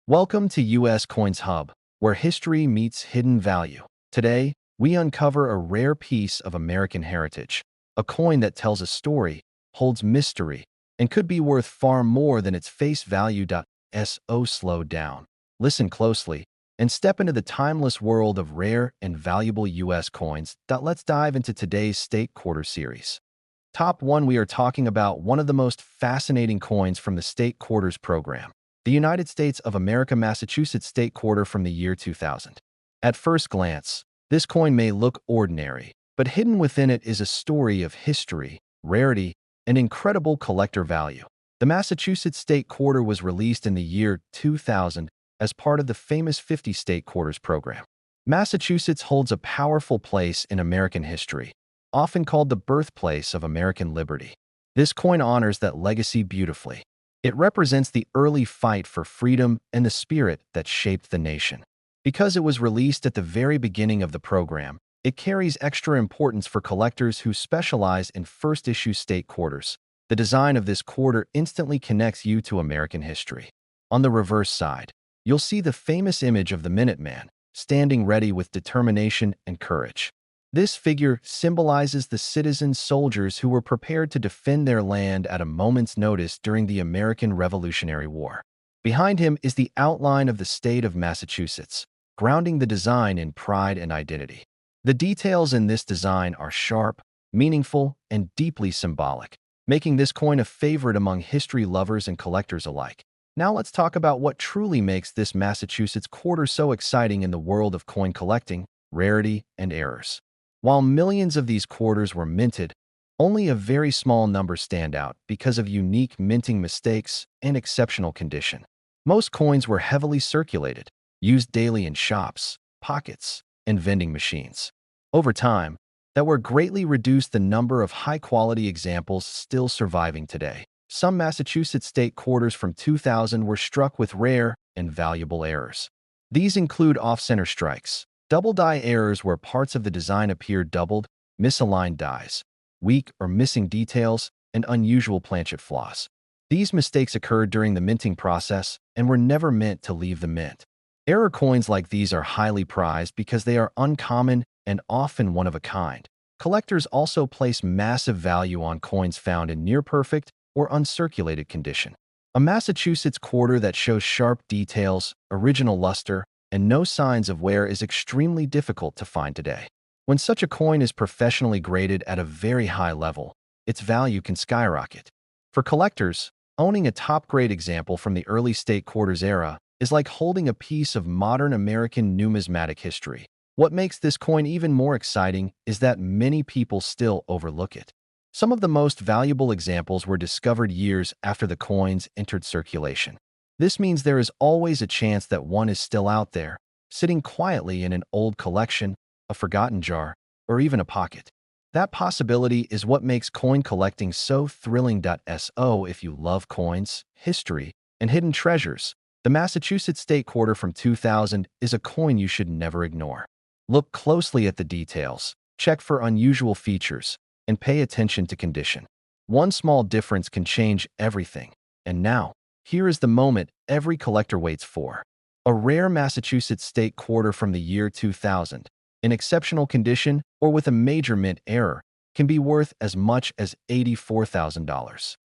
Welcome to US Coins Hub, where history meets hidden value. Today, we uncover a rare piece of American heritage, a coin that tells a story, holds mystery, and could be worth far more than its face value. So slow down, listen closely, and step into the timeless world of rare and valuable US coins. Let's dive into today's State Quarter series. Top 1, we are talking about one of the most fascinating coins from the State Quarters program, the United States of America Massachusetts State Quarter from the year 2000. At first glance, this coin may look ordinary, but hidden within it is a story of history, rarity, and incredible collector value. The Massachusetts State Quarter was released in the year 2000 as part of the famous 50 State Quarters program. Massachusetts holds a powerful place in American history, often called the birthplace of American liberty. This coin honors that legacy beautifully. It represents the early fight for freedom and the spirit that shaped the nation. Because it was released at the very beginning of the program, it carries extra importance for collectors who specialize in first-issue state quarters. The design of this quarter instantly connects you to American history. On the reverse side, you'll see the famous image of the Minuteman, standing ready with determination and courage. This figure symbolizes the citizen soldiers who were prepared to defend their land at a moment's notice during the American Revolutionary War. Behind him is the outline of the state of Massachusetts, grounding the design in pride and identity. The details in this design are sharp, meaningful, and deeply symbolic, making this coin a favorite among history lovers and collectors alike. Now let's talk about what truly makes this Massachusetts quarter so exciting in the world of coin collecting, rarity, and errors. While millions of these quarters were minted, only a very small number stand out because of unique minting mistakes and exceptional condition. Most coins were heavily circulated, used daily in shops, pockets, and vending machines. Over time, that were greatly reduced the number of high-quality examples still surviving today. Some Massachusetts state quarters from 2000 were struck with rare and valuable errors. These include off-center strikes, double die errors where parts of the design appear doubled, misaligned dies, weak or missing details, and unusual planchet flaws. These mistakes occurred during the minting process and were never meant to leave the mint. Error coins like these are highly prized because they are uncommon and often one of a kind. Collectors also place massive value on coins found in near-perfect or uncirculated condition. A Massachusetts quarter that shows sharp details, original luster, and no signs of wear is extremely difficult to find today. When such a coin is professionally graded at a very high level, its value can skyrocket. For collectors, owning a top-grade example from the early state quarters era is like holding a piece of modern American numismatic history. What makes this coin even more exciting is that many people still overlook it. Some of the most valuable examples were discovered years after the coins entered circulation. This means there is always a chance that one is still out there, sitting quietly in an old collection, a forgotten jar, or even a pocket. That possibility is what makes coin collecting so thrilling. So if you love coins, history, and hidden treasures, the Massachusetts State Quarter from 2000 is a coin you should never ignore. Look closely at the details, check for unusual features, and pay attention to condition. One small difference can change everything. And now, here is the moment every collector waits for. A rare Massachusetts State Quarter from the year 2000, in exceptional condition or with a major mint error, can be worth as much as $84,000.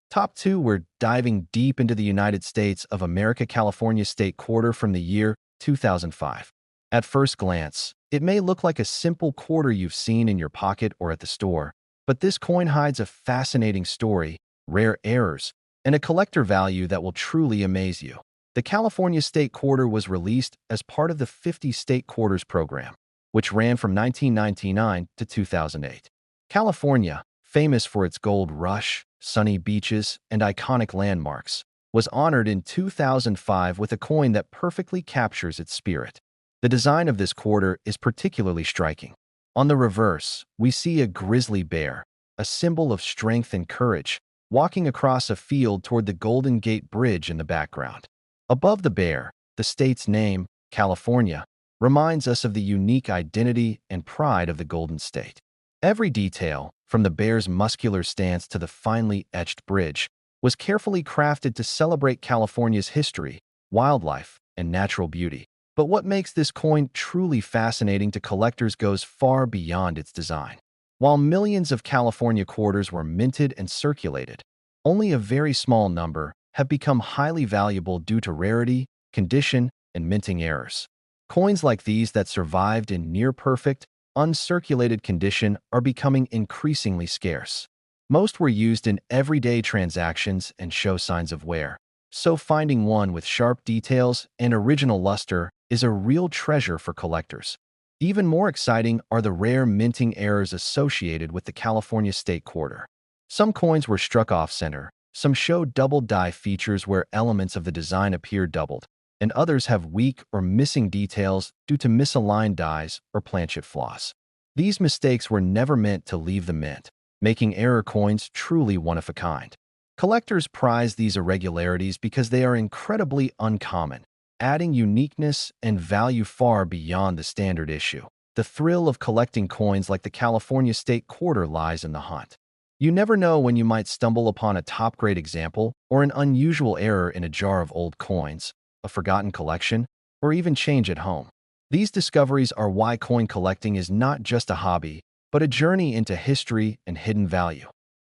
Top 2, we're diving deep into the United States of America California State Quarter from the year 2005. At first glance, it may look like a simple quarter you've seen in your pocket or at the store, but this coin hides a fascinating story, rare errors, and a collector value that will truly amaze you. The California State Quarter was released as part of the 50 State Quarters program, which ran from 1999 to 2008. California, famous for its gold rush, sunny beaches, and iconic landmarks, was honored in 2005 with a coin that perfectly captures its spirit. The design of this quarter is particularly striking. On the reverse, we see a grizzly bear, a symbol of strength and courage, walking across a field toward the Golden Gate Bridge in the background. Above the bear, the state's name, California, reminds us of the unique identity and pride of the Golden State. Every detail, from the bear's muscular stance to the finely etched bridge, was carefully crafted to celebrate California's history, wildlife, and natural beauty. But what makes this coin truly fascinating to collectors goes far beyond its design. While millions of California quarters were minted and circulated, only a very small number have become highly valuable due to rarity, condition, and minting errors. Coins like these that survived in near-perfect, uncirculated condition are becoming increasingly scarce. Most were used in everyday transactions and show signs of wear, so finding one with sharp details and original luster is a real treasure for collectors. Even more exciting are the rare minting errors associated with the California State Quarter. Some coins were struck off-center, some show double die features where elements of the design appear doubled, and others have weak or missing details due to misaligned dies or planchet flaws. These mistakes were never meant to leave the mint, making error coins truly one-of-a-kind. Collectors prize these irregularities because they are incredibly uncommon, adding uniqueness and value far beyond the standard issue. The thrill of collecting coins like the California State Quarter lies in the hunt. You never know when you might stumble upon a top-grade example or an unusual error in a jar of old coins, a forgotten collection, or even change at home. These discoveries are why coin collecting is not just a hobby, but a journey into history and hidden value.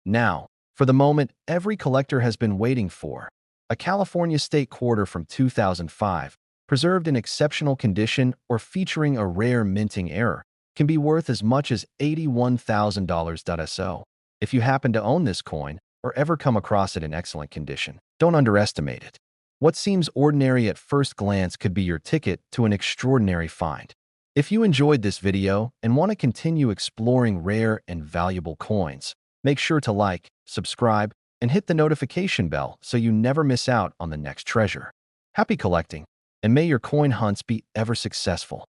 Now, for the moment every collector has been waiting for, a California State Quarter from 2005, preserved in exceptional condition or featuring a rare minting error, can be worth as much as $81,000. So, if you happen to own this coin or ever come across it in excellent condition, don't underestimate it. What seems ordinary at first glance could be your ticket to an extraordinary find. If you enjoyed this video and want to continue exploring rare and valuable coins, make sure to like, subscribe, and hit the notification bell so you never miss out on the next treasure. Happy collecting, and may your coin hunts be ever successful.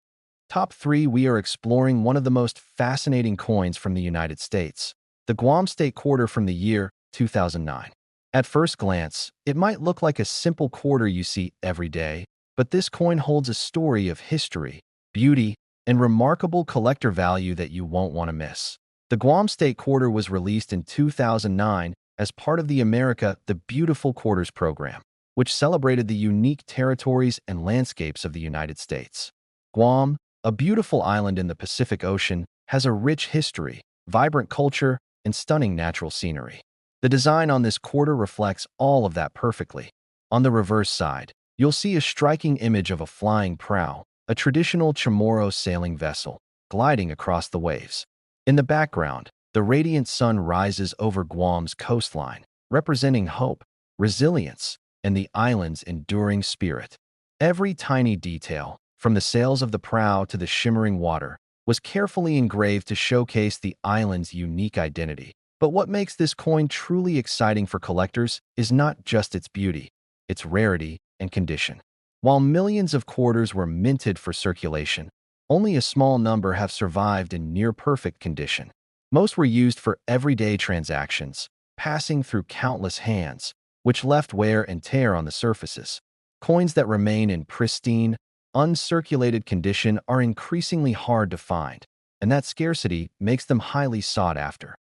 Top 3. We are exploring one of the most fascinating coins from the United States, the Guam State Quarter from the year 2009. At first glance, it might look like a simple quarter you see every day, but this coin holds a story of history, beauty, and remarkable collector value that you won't want to miss. The Guam State Quarter was released in 2009 as part of the America the Beautiful Quarters program, which celebrated the unique territories and landscapes of the United States. Guam, a beautiful island in the Pacific Ocean, has a rich history, vibrant culture, and stunning natural scenery. The design on this quarter reflects all of that perfectly. On the reverse side, you'll see a striking image of a flying prow, a traditional Chamorro sailing vessel, gliding across the waves. In the background, the radiant sun rises over Guam's coastline, representing hope, resilience, and the island's enduring spirit. Every tiny detail, from the sails of the prow to the shimmering water, was carefully engraved to showcase the island's unique identity. But what makes this coin truly exciting for collectors is not just its beauty, its rarity and condition. While millions of quarters were minted for circulation, only a small number have survived in near-perfect condition. Most were used for everyday transactions, passing through countless hands, which left wear and tear on the surfaces. Coins that remain in pristine, uncirculated condition are increasingly hard to find, and that scarcity makes them highly sought after.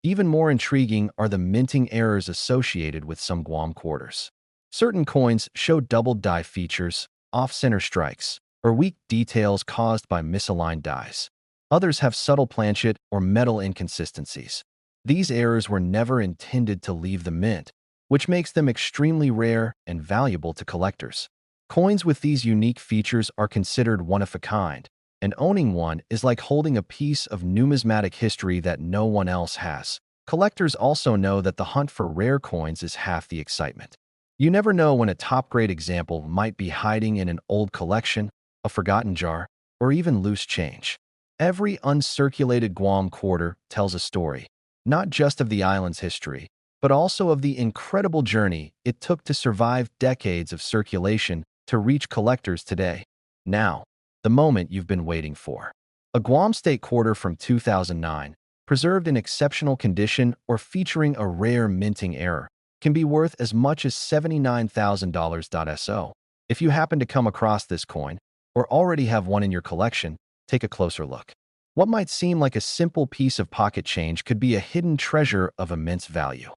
Even more intriguing are the minting errors associated with some Guam quarters. Certain coins show double die features, off-center strikes, or weak details caused by misaligned dies. Others have subtle planchet or metal inconsistencies. These errors were never intended to leave the mint, which makes them extremely rare and valuable to collectors. Coins with these unique features are considered one-of-a-kind, and owning one is like holding a piece of numismatic history that no one else has. Collectors also know that the hunt for rare coins is half the excitement. You never know when a top-grade example might be hiding in an old collection, a forgotten jar, or even loose change. Every uncirculated Guam quarter tells a story, not just of the island's history, but also of the incredible journey it took to survive decades of circulation to reach collectors today. Now, the moment you've been waiting for. A Guam State Quarter from 2009, preserved in exceptional condition or featuring a rare minting error, can be worth as much as $79,000. So, if you happen to come across this coin, or already have one in your collection, take a closer look. What might seem like a simple piece of pocket change could be a hidden treasure of immense value.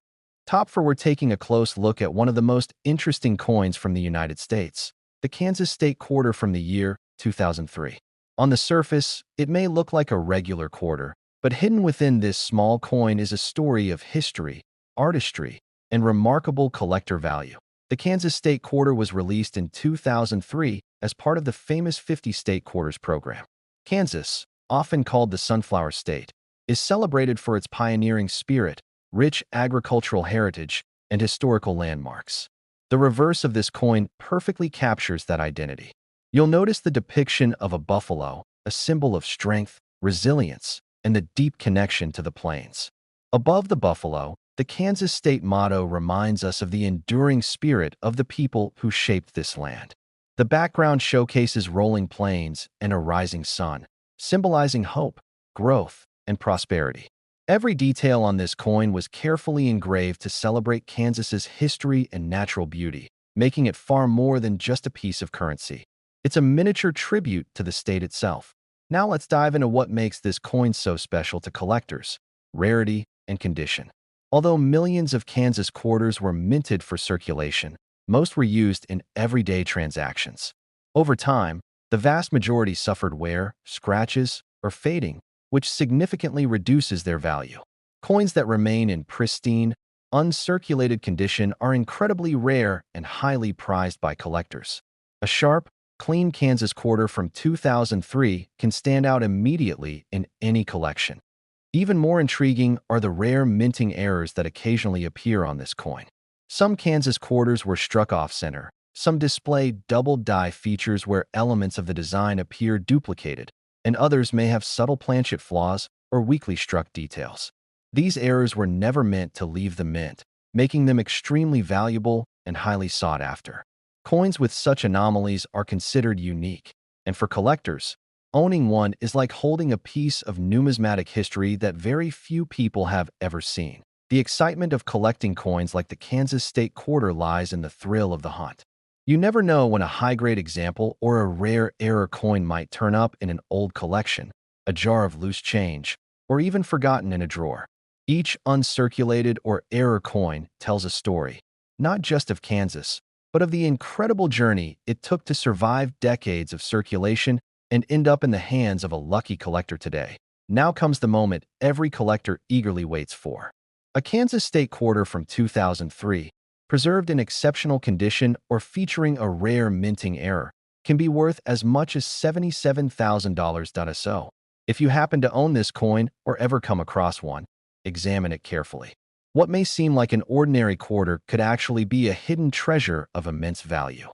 Top 4. We're taking a close look at one of the most interesting coins from the United States, the Kansas State quarter from the year 2003. On the surface, it may look like a regular quarter, but hidden within this small coin is a story of history, artistry, and remarkable collector value. The Kansas State quarter was released in 2003 as part of the famous 50 State Quarters program. Kansas, often called the Sunflower State, is celebrated for its pioneering spirit, rich agricultural heritage, and historical landmarks. The reverse of this coin perfectly captures that identity. You'll notice the depiction of a buffalo, a symbol of strength, resilience, and the deep connection to the plains. Above the buffalo, the Kansas State motto reminds us of the enduring spirit of the people who shaped this land. The background showcases rolling plains and a rising sun, symbolizing hope, growth, and prosperity. Every detail on this coin was carefully engraved to celebrate Kansas's history and natural beauty, making it far more than just a piece of currency. It's a miniature tribute to the state itself. Now let's dive into what makes this coin so special to collectors: rarity and condition. Although millions of Kansas quarters were minted for circulation, most were used in everyday transactions. Over time, the vast majority suffered wear, scratches, or fading, which significantly reduces their value. Coins that remain in pristine, uncirculated condition are incredibly rare and highly prized by collectors. A sharp, clean Kansas quarter from 2003 can stand out immediately in any collection. Even more intriguing are the rare minting errors that occasionally appear on this coin. Some Kansas quarters were struck off-center. Some display double die features where elements of the design appear duplicated, and others may have subtle planchet flaws or weakly struck details. These errors were never meant to leave the mint, making them extremely valuable and highly sought after. Coins with such anomalies are considered unique, and for collectors, owning one is like holding a piece of numismatic history that very few people have ever seen. The excitement of collecting coins like the Kansas State quarter lies in the thrill of the hunt. You never know when a high-grade example or a rare error coin might turn up in an old collection, a jar of loose change, or even forgotten in a drawer. Each uncirculated or error coin tells a story, not just of Kansas, but of the incredible journey it took to survive decades of circulation and end up in the hands of a lucky collector today. Now comes the moment every collector eagerly waits for. A Kansas State quarter from 2003, preserved in exceptional condition or featuring a rare minting error, can be worth as much as $77,000. So, if you happen to own this coin or ever come across one, examine it carefully. What may seem like an ordinary quarter could actually be a hidden treasure of immense value.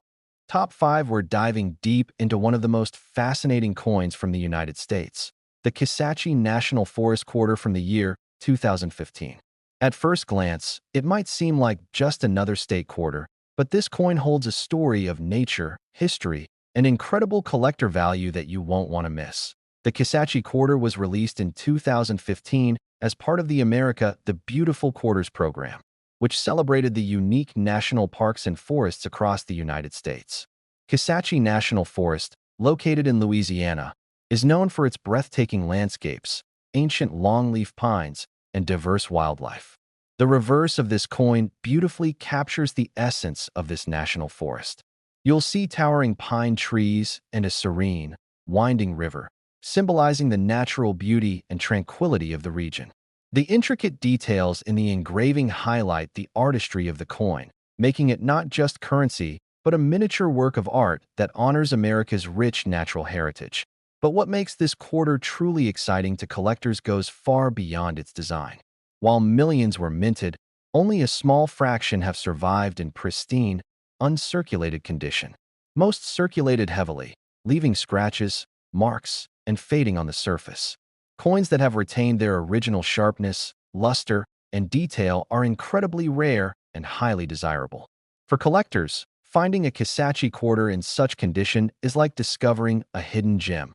Top 5, we're diving deep into one of the most fascinating coins from the United States, the Kisatchie National Forest quarter from the year 2015. At first glance, it might seem like just another state quarter, but this coin holds a story of nature, history, and incredible collector value that you won't want to miss. The Kisatchie quarter was released in 2015 as part of the America the Beautiful Quarters program, which celebrated the unique national parks and forests across the United States. Kisatchie National Forest, located in Louisiana, is known for its breathtaking landscapes, ancient longleaf pines, and diverse wildlife. The reverse of this coin beautifully captures the essence of this national forest. You'll see towering pine trees and a serene, winding river, symbolizing the natural beauty and tranquility of the region. The intricate details in the engraving highlight the artistry of the coin, making it not just currency, but a miniature work of art that honors America's rich natural heritage. But what makes this quarter truly exciting to collectors goes far beyond its design. While millions were minted, only a small fraction have survived in pristine, uncirculated condition. Most circulated heavily, leaving scratches, marks, and fading on the surface. Coins that have retained their original sharpness, luster, and detail are incredibly rare and highly desirable. For collectors, finding a Kisatchie quarter in such condition is like discovering a hidden gem.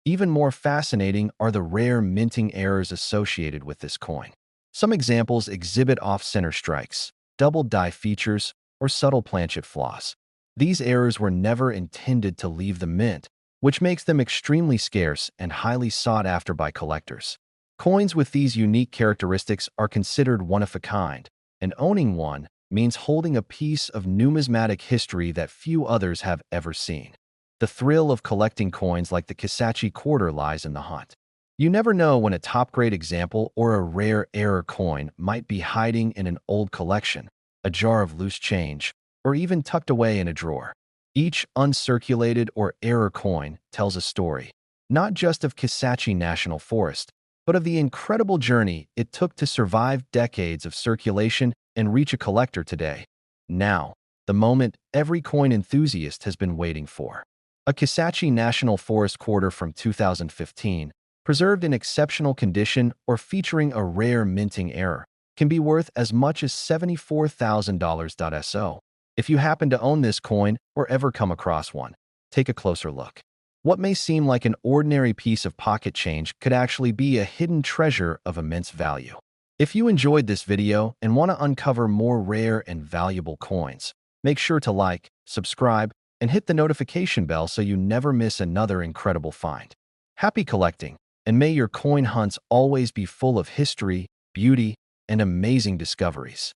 Even more fascinating are the rare minting errors associated with this coin. Some examples exhibit off-center strikes, double die features, or subtle planchet flaws. These errors were never intended to leave the mint, which makes them extremely scarce and highly sought after by collectors. Coins with these unique characteristics are considered one of a kind, and owning one means holding a piece of numismatic history that few others have ever seen. The thrill of collecting coins like the Kisatchie quarter lies in the hunt. You never know when a top-grade example or a rare error coin might be hiding in an old collection, a jar of loose change, or even tucked away in a drawer. Each uncirculated or error coin tells a story, not just of Kisatchie National Forest, but of the incredible journey it took to survive decades of circulation and reach a collector today. Now, the moment every coin enthusiast has been waiting for. A Kisatchie National Forest quarter from 2015, preserved in exceptional condition or featuring a rare minting error, can be worth as much as $74,000. If you happen to own this coin or ever come across one, take a closer look. What may seem like an ordinary piece of pocket change could actually be a hidden treasure of immense value. If you enjoyed this video and want to uncover more rare and valuable coins, make sure to like, subscribe, and hit the notification bell so you never miss another incredible find. Happy collecting, and may your coin hunts always be full of history, beauty, and amazing discoveries.